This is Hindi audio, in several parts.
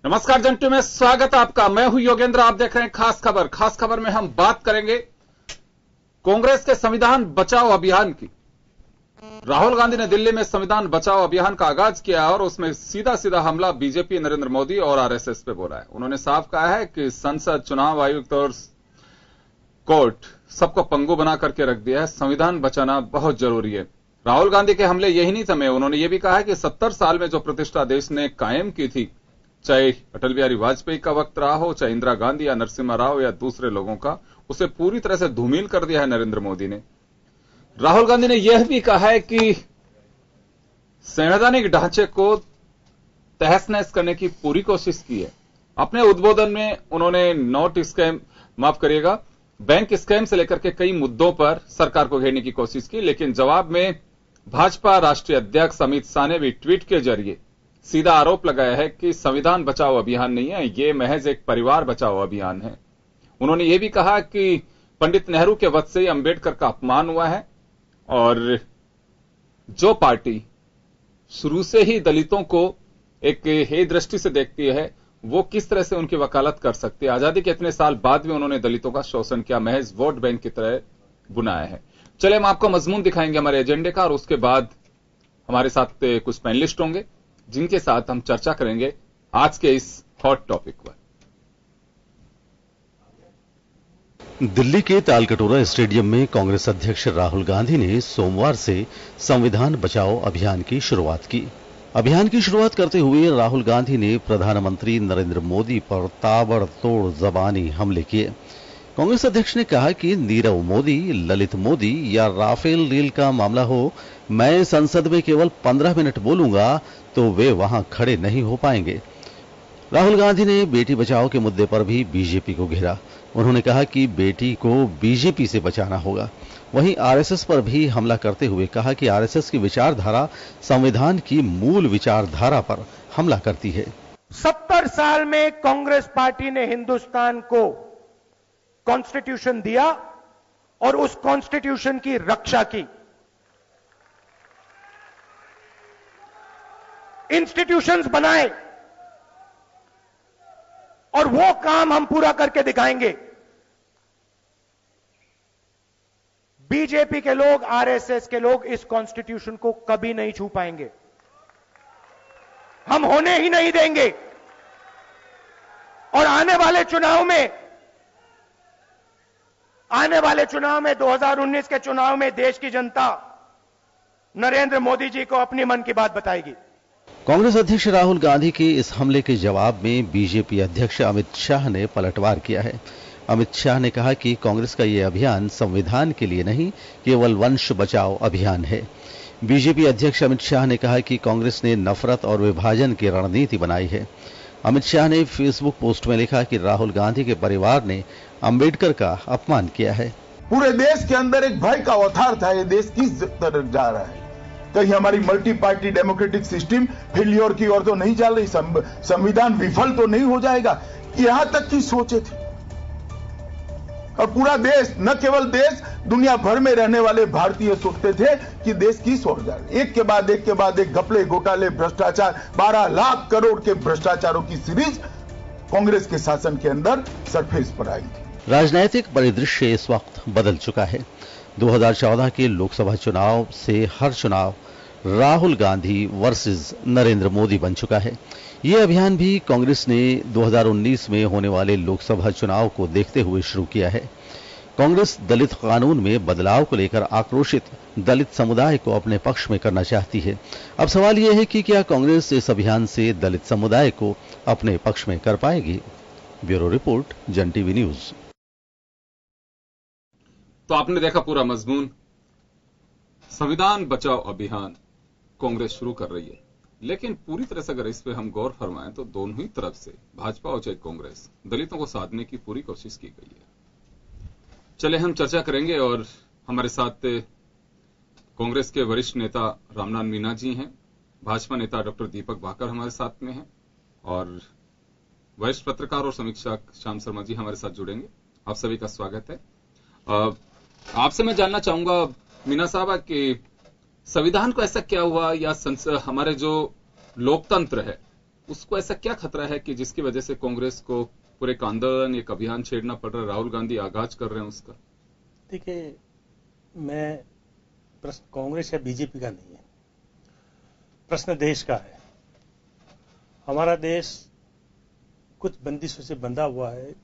नमस्कार जंटू में स्वागत है आपका। मैं हूं योगेंद्र। आप देख रहे हैं खास खबर। खास खबर में हम बात करेंगे कांग्रेस के संविधान बचाओ अभियान की। राहुल गांधी ने दिल्ली में संविधान बचाओ अभियान का आगाज किया और उसमें सीधा सीधा हमला बीजेपी, नरेंद्र मोदी और आरएसएस पे बोला है। उन्होंने साफ कहा है कि संसद, चुनाव आयुक्त और कोर्ट सबको पंगु बना करके रख दिया है। संविधान बचाना बहुत जरूरी है। राहुल गांधी के हमले यही नहीं थमे। उन्होंने यह भी कहा है कि 70 साल में जो प्रतिष्ठा देश ने कायम की थी, चाहे अटल बिहारी वाजपेयी का वक्त रहा हो, चाहे इंदिरा गांधी या नरसिम्हा राव या दूसरे लोगों का, उसे पूरी तरह से धूमिल कर दिया है नरेंद्र मोदी ने। राहुल गांधी ने यह भी कहा है कि संवैधानिक ढांचे को तहस नहस करने की पूरी कोशिश की है। अपने उद्बोधन में उन्होंने नोट स्कैम, माफ करिएगा, बैंक स्कैम से लेकर के कई मुद्दों पर सरकार को घेरने की कोशिश की, लेकिन जवाब में भाजपा राष्ट्रीय अध्यक्ष अमित शाह ने भी ट्वीट के जरिए सीधा आरोप लगाया है कि संविधान बचाओ अभियान नहीं है, यह महज एक परिवार बचाओ अभियान है। उन्होंने यह भी कहा कि पंडित नेहरू के वक्त से ही अंबेडकर का अपमान हुआ है और जो पार्टी शुरू से ही दलितों को एक हे दृष्टि से देखती है, वो किस तरह से उनकी वकालत कर सकती है। आजादी के इतने साल बाद भी उन्होंने दलितों का शोषण किया, महज वोट बैंक की तरह बुनाया है। चले हम आपको मजमून दिखाएंगे हमारे एजेंडे का और उसके बाद हमारे साथ कुछ पैनलिस्ट होंगे जिनके साथ हम चर्चा करेंगे आज के इस हॉट टॉपिक पर। दिल्ली के तालकटोरा स्टेडियम में कांग्रेस अध्यक्ष राहुल गांधी ने सोमवार से संविधान बचाओ अभियान की शुरुआत की। अभियान की शुरुआत करते हुए राहुल गांधी ने प्रधानमंत्री नरेंद्र मोदी पर ताबड़तोड़ जबानी हमले किए। कांग्रेस अध्यक्ष ने कहा कि नीरव मोदी, ललित मोदी या राफेल डील का मामला हो, मैं संसद में केवल 15 मिनट बोलूंगा तो वे वहां खड़े नहीं हो पाएंगे। राहुल गांधी ने बेटी बचाओ के मुद्दे पर भी बीजेपी को घेरा। उन्होंने कहा कि बेटी को बीजेपी से बचाना होगा। वहीं आरएसएस पर भी हमला करते हुए कहा कि आरएसएस की विचारधारा संविधान की मूल विचारधारा पर हमला करती है। 70 साल में कांग्रेस पार्टी ने हिंदुस्तान को कॉन्स्टिट्यूशन दिया और उस कॉन्स्टिट्यूशन की रक्षा की। इंस्टीट्यूशंस बनाए और वो काम हम पूरा करके दिखाएंगे। बीजेपी के लोग, आरएसएस के लोग इस कॉन्स्टिट्यूशन को कभी नहीं छू पाएंगे। हम होने ही नहीं देंगे। और आने वाले चुनाव में 2019 के चुनाव में देश की जनता नरेंद्र मोदी जी को अपनी मन की बात बताएगी। कांग्रेस अध्यक्ष राहुल गांधी के इस हमले के जवाब में बीजेपी अध्यक्ष अमित शाह ने पलटवार किया है। अमित शाह ने कहा कि कांग्रेस का यह अभियान संविधान के लिए नहीं, केवल वंश बचाओ अभियान है। बीजेपी अध्यक्ष अमित शाह ने कहा कि कांग्रेस ने नफरत और विभाजन की रणनीति बनाई है। अमित शाह ने फेसबुक पोस्ट में लिखा कि राहुल गांधी के परिवार ने अंबेडकर का अपमान किया है। पूरे देश के अंदर एक भय का अवतार था। ये देश किस तरफ जा रहा है? कहीं हमारी multi party democratic system failure की ओर तो नहीं जा रही? संविधान विफल तो नहीं हो जाएगा? यहां तक की सोचे थे। और पूरा देश, न केवल देश, दुनिया भर में रहने वाले भारतीय सोचते थे कि देश किस ओर जा रहा है। एक के बाद एक घपले, घोटाले, भ्रष्टाचार, 12 लाख करोड़ के भ्रष्टाचारों की सीरीज कांग्रेस के शासन के अंदर सरफेस पर आई थी। राजनीतिक परिदृश्य इस वक्त बदल चुका है। 2014 के लोकसभा चुनाव से हर चुनाव राहुल गांधी वर्सेस नरेंद्र मोदी बन चुका है। यह अभियान भी कांग्रेस ने 2019 में होने वाले लोकसभा चुनाव को देखते हुए शुरू किया है। कांग्रेस दलित कानून में बदलाव को लेकर आक्रोशित दलित समुदाय को अपने पक्ष में करना चाहती है। अब सवाल यह है कि क्या कांग्रेस इस अभियान से दलित समुदाय को अपने पक्ष में कर पाएगी? ब्यूरो रिपोर्ट, जन टीवी न्यूज। तो आपने देखा पूरा मजमून। संविधान बचाओ अभियान कांग्रेस शुरू कर रही है, लेकिन पूरी तरह से अगर इस पे हम गौर फरमाएं तो दोनों ही तरफ से, भाजपा और चाहे कांग्रेस, दलितों को साधने की पूरी कोशिश की गई है। चले हम चर्चा करेंगे और हमारे साथ कांग्रेस के वरिष्ठ नेता रामनाथ मीना जी हैं, भाजपा नेता डॉक्टर दीपक भाकर हमारे साथ में हैं और वरिष्ठ पत्रकार और समीक्षक श्याम शर्मा जी हमारे साथ जुड़ेंगे। आप सभी का स्वागत है। आपसे मैं जानना चाहूंगा मीना साहब कि संविधान को ऐसा क्या हुआ या हमारे जो लोकतंत्र है उसको ऐसा क्या खतरा है कि जिसकी वजह से कांग्रेस को पूरे एक आंदोलन, एक अभियान छेड़ना पड़ रहा है? राहुल गांधी आगाज कर रहे हैं उसका। देखिए, मैं प्रश्न कांग्रेस या बीजेपी का नहीं है, प्रश्न देश का है। हमारा देश कुछ बंदिशों से बंधा हुआ है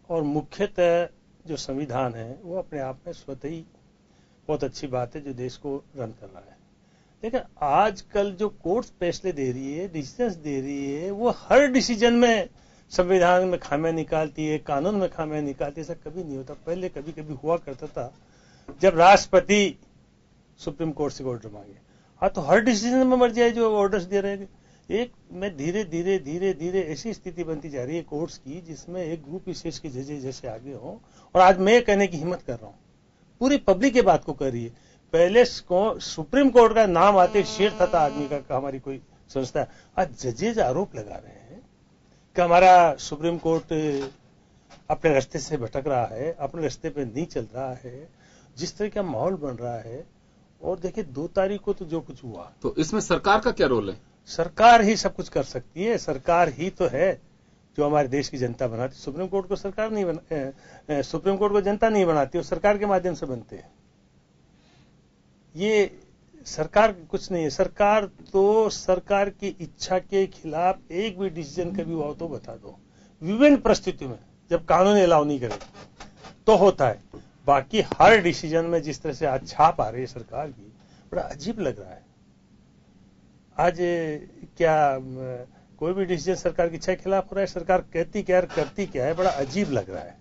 और मुख्यतः जो संविधान है वो अपने आप में स्वतः ही बहुत अच्छी बात है जो देश को रन कर रहा है। लेकिन आजकल जो कोर्ट फैसले दे रही है, डिसीजंस दे रही है, वो हर डिसीजन में संविधान में खामियां निकालती है, कानून में खामियां निकालती है। ऐसा कभी नहीं होता। पहले कभी कभी हुआ करता था जब राष्ट्रपति सुप्रीम कोर्ट से ऑर्डर मांगे। हाँ, तो हर डिसीजन में मर जाए जो ऑर्डर्स दे रहे हैं। एक में धीरे धीरे धीरे धीरे ऐसी स्थिति बनती जा रही है कोर्ट्स की जिसमें एक ग्रुप विशेष के जजेस जैसे आगे हो। और आज मैं कहने की हिम्मत कर रहा हूं, पूरी पब्लिक ये बात को कर रही है। पहले सुप्रीम कोर्ट का नाम आते शेर था आदमी का, हमारी कोई संस्था है। आज जजेज आरोप लगा रहे हैं कि हमारा सुप्रीम कोर्ट अपने रास्ते से भटक रहा है, अपने रास्ते पे नहीं चल रहा है, जिस तरह का माहौल बन रहा है। और देखिए 2 तारीख को तो जो कुछ हुआ, तो इसमें सरकार का क्या रोल है? सरकार ही सब कुछ कर सकती है। सरकार ही तो है जो हमारे देश की जनता बनाती। सुप्रीम कोर्ट को सरकार नहीं सुप्रीम कोर्ट को जनता नहीं बनाती, वो सरकार के माध्यम से बनते हैं। ये सरकार कुछ नहीं है। सरकार तो सरकार की इच्छा के खिलाफ एक भी डिसीजन कभी हुआ तो बता दो, विभिन्न परिस्थितियों में जब कानून अलाउ नहीं करे तो होता है। बाकी हर डिसीजन में जिस तरह से आज छाप आ रही है सरकार की, बड़ा अजीब लग रहा है। आज क्या कोई भी डिसीजन सरकार की इच्छा के खिलाफ हो रहा है? सरकार कहती क्या है, करती क्या है, बड़ा अजीब लग रहा है।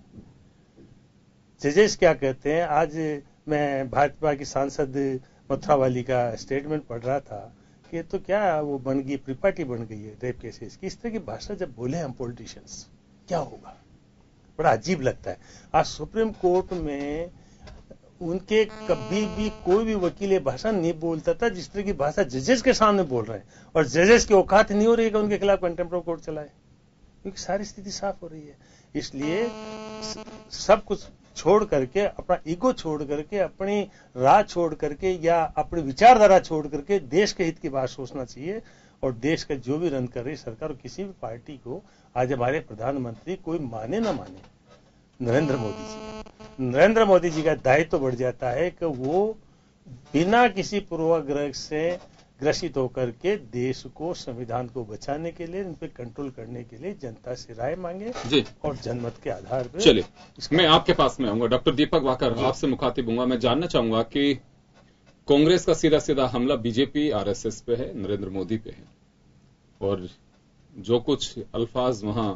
जजेस क्या कहते हैं? आज मैं भाजपा की सांसद मथुरा वाली का स्टेटमेंट पढ़ रहा था कि तो क्या वो बन गई, प्रिपार्टी बन गई है रेप केसेस की। इस तरह की भाषा जब बोले हम पॉलिटिशियंस, क्या होगा? बड़ा अजीब लगता है। आज सुप्रीम कोर्ट में उनके कभी भी कोई भी वकील ये भाषा नहीं बोलता था जिस तरह की भाषा जजेस के सामने बोल रहे हैं। और जजेस की औकात नहीं हो रही है कि उनके खिलाफ कंटेम्प्ट ऑफ कोर्ट चलाए, क्योंकि सारी स्थिति साफ हो रही है। इसलिए सब कुछ छोड़ करके, अपना ईगो छोड़ करके, अपनी राह छोड़ करके या अपनी विचारधारा छोड़ करके देश के हित की बात सोचना चाहिए। और देश का जो भी रन कर रही सरकार और किसी भी पार्टी को, आज हमारे प्रधानमंत्री कोई माने ना माने, नरेंद्र मोदी जी का दायित्व तो बढ़ जाता है कि वो बिना किसी पूर्वाग्रह से ग्रसित होकर के देश को, संविधान को बचाने के लिए, इन पे कंट्रोल करने के लिए जनता से राय मांगे जी, और जनमत के आधार पर। चलिए, मैं आपके पास में आऊंगा। डॉक्टर दीपक वाकर, आपसे मुखातिब हूंगा। मैं जानना चाहूंगा कि कांग्रेस का सीधा सीधा हमला बीजेपी आरएसएस पे है, नरेंद्र मोदी पे है, और जो कुछ अल्फाज वहां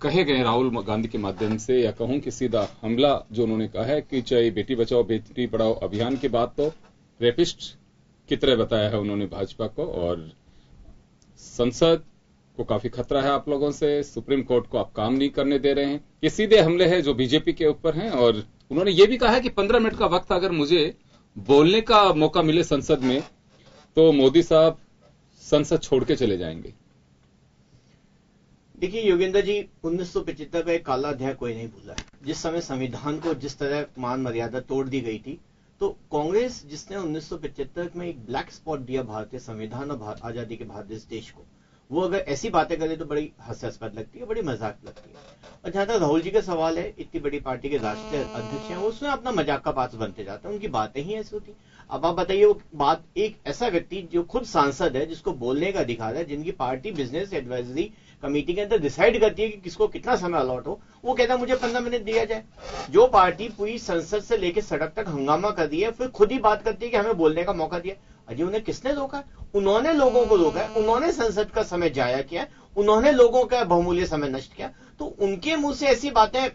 कहे गए राहुल गांधी के माध्यम से, या कहूं कि सीधा हमला जो उन्होंने कहा है कि चाहे बेटी बचाओ बेटी पढ़ाओ अभियान की बात, तो रेपिस्ट की तरह बताया है उन्होंने भाजपा को। और संसद को काफी खतरा है आप लोगों से, सुप्रीम कोर्ट को आप काम नहीं करने दे रहे हैं। ये सीधे हमले हैं जो बीजेपी के ऊपर हैं। और उन्होंने ये भी कहा है कि 15 मिनट का वक्त अगर मुझे बोलने का मौका मिले संसद में तो मोदी साहब संसद छोड़ के चले जाएंगे। देखिए योगेंद्र जी, 1975 का एक काला अध्याय कोई नहीं भूला है। जिस समय संविधान को जिस तरह मान मर्यादा तोड़ दी गई थी, तो कांग्रेस जिसने 1975 में एक ब्लैक स्पॉट दिया भारतीय संविधान और आजादी के भारत देश को, वो अगर ऐसी बातें करे तो बड़ी हास्यास्पद लगती है, बड़ी मजाक लगती है। और जहां तक राहुल जी का सवाल है, इतनी बड़ी पार्टी के राष्ट्रीय अध्यक्ष हैं, उसमें अपना मजाक का पात्र बनते जाते हैं, उनकी बातें ही ऐसी होती। अब आप बताइए, वो बात एक ऐसा व्यक्ति जो खुद सांसद है, जिसको बोलने का अधिकार है, जिनकी पार्टी बिजनेस एडवाइजरी कमेटी के अंदर डिसाइड करती है कि किसको कितना समय अलॉट हो, वो कहता है मुझे 15 मिनट दिया जाए। जो पार्टी पूरी संसद से लेकर सड़क तक हंगामा कर दी है, फिर खुद ही बात करती है कि हमें बोलने का मौका दिया। अजी उन्हें किसने रोका? उन्होंने लोगों को रोका है, उन्होंने संसद का समय जाया किया, उन्होंने लोगों का बहुमूल्य समय नष्ट किया। तो उनके मुंह से ऐसी बातें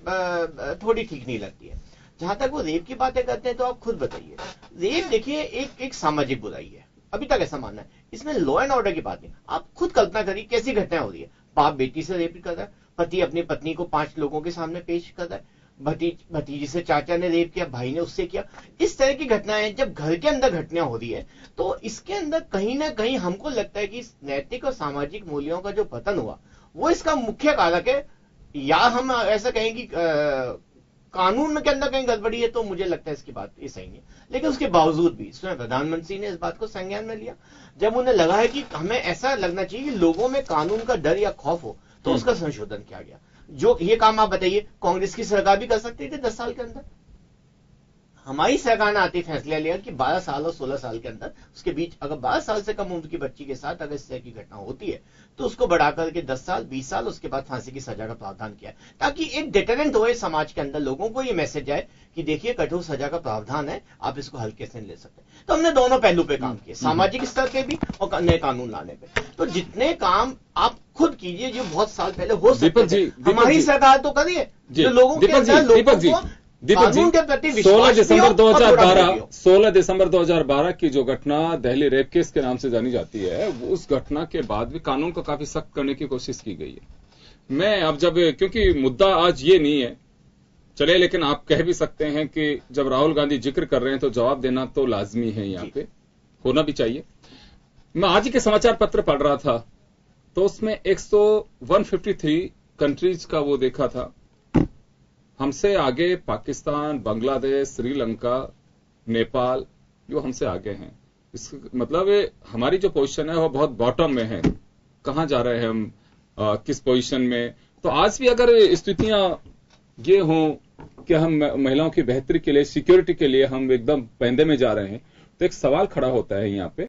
थोड़ी ठीक नहीं लगती है। जहां तक वो रेप की बातें करते हैं, तो आप खुद बताइए, रेप देखिए एक सामाजिक बुराई है, अभी तक ऐसा मानना है। इसमें लॉ एंड ऑर्डर की बात नहीं। आप खुद कल्पना करिए कैसी घटना हो रही है। बाप बेटी से रेप कर रहा है, पति अपनी पत्नी को 5 लोगों के सामने पेश कर रहा है, भतीजी से चाचा ने रेप किया, भाई ने उससे किया। इस तरह की घटनाएं जब घर के अंदर घटना हो रही है, तो इसके अंदर कहीं ना कहीं हमको लगता है कि नैतिक और सामाजिक मूल्यों का जो पतन हुआ, वो इसका मुख्य कारक है। या हम ऐसा कहें कि कानून के अंदर कहीं गड़बड़ी है तो मुझे लगता है इसकी बात ये सही नहीं है। लेकिन उसके बावजूद भी इसमें प्रधानमंत्री ने इस बात को संज्ञान में लिया जब उन्हें लगा है कि हमें ऐसा लगना चाहिए कि लोगों में कानून का डर या खौफ हो, तो उसका संशोधन किया गया। जो ये काम आप बताइए कांग्रेस की सरकार भी कर सकती थी 10 साल के अंदर। हमारी सरकार ने आते फैसला लिया कि 12 साल और 16 साल के अंदर उसके बीच अगर 12 साल से कम उम्र की बच्ची के साथ अगर इस तरह की घटना होती है तो उसको बढ़ाकर के 10 साल 20 साल उसके बाद फांसी की सजा का प्रावधान किया है, ताकि एक डिटरेंट होए समाज के अंदर, लोगों को ये मैसेज जाए कि देखिए कठोर सजा का प्रावधान है, आप इसको हल्के से ले सकते हैं। तो हमने दोनों पहलू पे काम किए, सामाजिक स्तर पे भी और नए कानून लाने पे। तो जितने काम आप खुद कीजिए जो बहुत साल पहले हो सकते थे, हमारी सरकार तो करिए जो लोगों के अंदर दीपक जी, 16 दिसंबर 2012 की जो घटना दिल्ली रेप केस के नाम से जानी जाती है, उस घटना के बाद भी कानून को काफी सख्त करने की कोशिश की गई है। मैं अब जब, क्योंकि मुद्दा आज ये नहीं है चले, लेकिन आप कह भी सकते हैं कि जब राहुल गांधी जिक्र कर रहे हैं तो जवाब देना तो लाजमी है, यहाँ पे होना भी चाहिए। मैं आज ही के समाचार पत्र पढ़ रहा था तो उसमें 153 कंट्रीज का वो देखा था, हमसे आगे पाकिस्तान, बांग्लादेश, श्रीलंका, नेपाल, जो हमसे आगे हैं। इस मतलब हमारी जो पोजीशन है वो बहुत बॉटम में है। कहां जा रहे हैं हम, किस पोजीशन में? तो आज भी अगर स्थितियां ये हों कि हम महिलाओं की बेहतरी के लिए, सिक्योरिटी के लिए हम एकदम पैंदे में जा रहे हैं, तो एक सवाल खड़ा होता है यहाँ पे